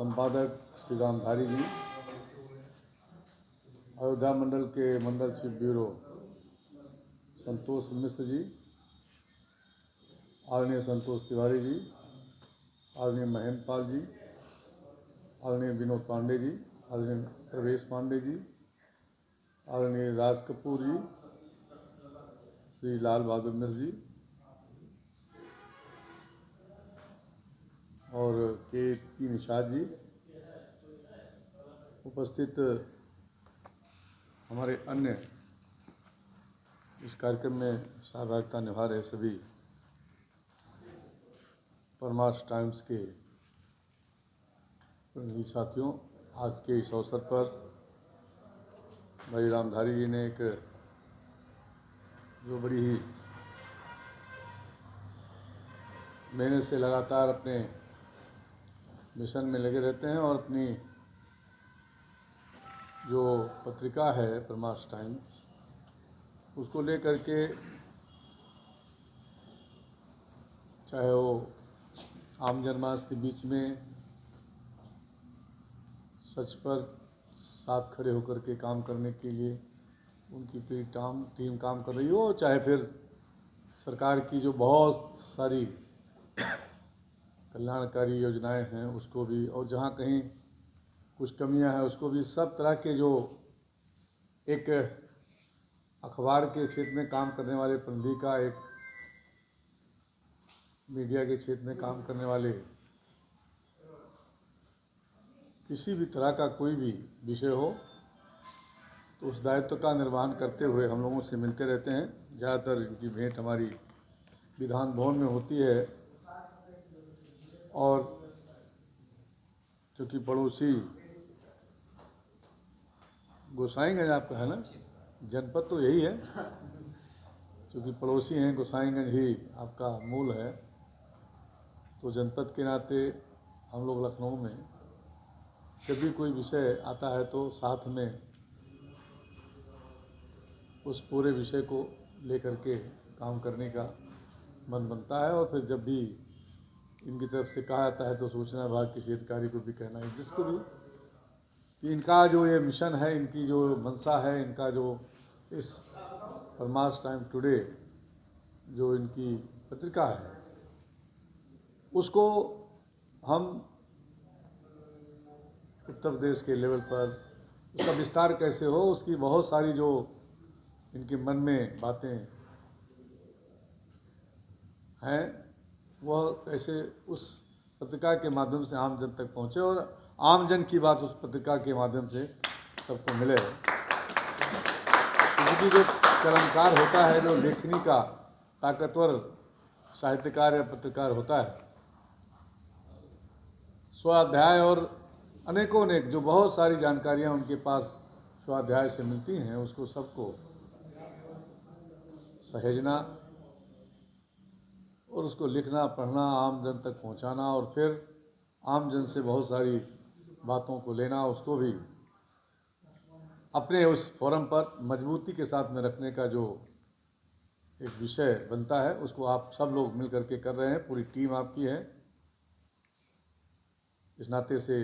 संपादक श्री रामधारी जी, अयोध्या मंडल के मंडल chief bureau संतोष मिश्र जी, आदरणीय संतोष तिवारी जी, आदरणीय महेंद्र पाल जी, आदरणीय विनोद पांडे जी, आदरणीय प्रवेश पांडे जी, आदरणीय राज कपूर जी, श्री लाल बहादुर मिश्र जी और के निषाद जी, उपस्थित हमारे अन्य इस कार्यक्रम में सहभागिता निभा रहे सभी परमार्श टाइम्स के प्रतिनिधि साथियों, आज के इस अवसर पर भाई रामधारी जी ने एक जो बड़ी ही मेहनत से लगातार अपने मिशन में लगे रहते हैं और अपनी जो पत्रिका है परमार्श टाइम्स, उसको लेकर के चाहे वो आम जनमानस के बीच में सच पर साथ खड़े होकर के काम करने के लिए उनकी पूरी टीम काम कर रही हो, चाहे फिर सरकार की जो बहुत सारी कल्याणकारी योजनाएं हैं उसको भी, और जहाँ कहीं कुछ कमियां हैं उसको भी, सब तरह के जो एक अखबार के क्षेत्र में काम करने वाले प्रतिनिधि का, एक मीडिया के क्षेत्र में काम करने वाले किसी भी तरह का कोई भी विषय हो तो उस दायित्व का निर्वहन करते हुए हम लोगों से मिलते रहते हैं। ज़्यादातर इनकी भेंट हमारी विधान भवन में होती है और चूँकि पड़ोसी गोसाईगंज आपका है ना, जनपद तो यही है, चूँकि पड़ोसी हैं, गोसाईगंज ही आपका मूल है, तो जनपद के नाते हम लोग लखनऊ में जब भी कोई विषय आता है तो साथ में उस पूरे विषय को लेकर के काम करने का मन बनता है। और फिर जब भी इनकी तरफ से कहा जाता है तो सूचना विभाग किसी अधिकारी को भी कहना है, जिसको भी, कि इनका जो ये मिशन है, इनकी जो मंशा है, इनका जो इस परमार्श टाइम टुडे जो इनकी पत्रिका है उसको हम उत्तर प्रदेश के लेवल पर उसका विस्तार कैसे हो, उसकी बहुत सारी जो इनके मन में बातें हैं वह कैसे उस पत्रिका के माध्यम से आम जन तक पहुँचे और आम जन की बात उस पत्रिका के माध्यम से सबको मिले। क्योंकि जो कलमकार होता है, जो लेखनी का ताकतवर साहित्यकार या पत्रकार होता है, स्वाध्याय और अनेकों अनेक जो बहुत सारी जानकारियां उनके पास स्वाध्याय से मिलती हैं, उसको सबको सहेजना और उसको लिखना, पढ़ना, आम जन तक पहुंचाना और फिर आम जन से बहुत सारी बातों को लेना, उसको भी अपने उस फोरम पर मजबूती के साथ में रखने का जो एक विषय बनता है, उसको आप सब लोग मिल करके कर रहे हैं, पूरी टीम आपकी है। इस नाते से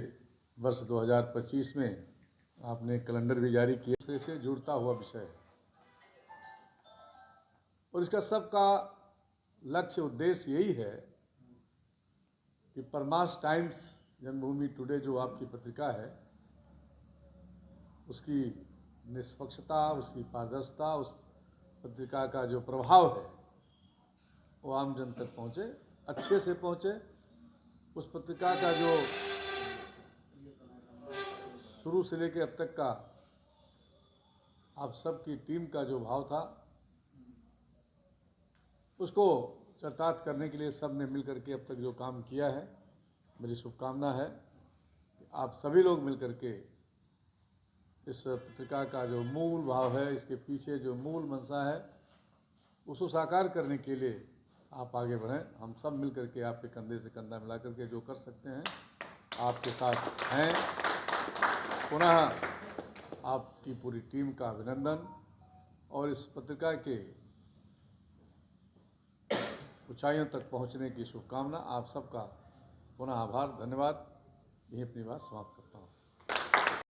वर्ष 2025 में आपने कैलेंडर भी जारी किया, दूसरे से जुड़ता हुआ विषय है और इसका सबका लक्ष्य उद्देश्य यही है कि परमार्श टाइम्स जन्मभूमि टुडे जो आपकी पत्रिका है उसकी निष्पक्षता, उसकी पारदर्शिता, उस पत्रिका का जो प्रभाव है वो आम जन तक पहुँचे, अच्छे से पहुँचे। उस पत्रिका का जो शुरू से लेकर अब तक का आप सबकी टीम का जो भाव था उसको चरितार्थ करने के लिए सब ने मिल करके अब तक जो काम किया है, मेरी शुभकामना है कि आप सभी लोग मिल करके इस पत्रिका का जो मूल भाव है, इसके पीछे जो मूल मंशा है, उसको साकार करने के लिए आप आगे बढ़ें। हम सब मिल करके आपके कंधे से कंधा मिला करके जो कर सकते हैं आपके साथ हैं। पुनः आपकी पूरी टीम का अभिनंदन और इस पत्रिका के ऊंचाइयों तक पहुंचने की शुभकामना। आप सबका पुनः आभार, धन्यवाद। यही अपनी बात समाप्त करता हूँ।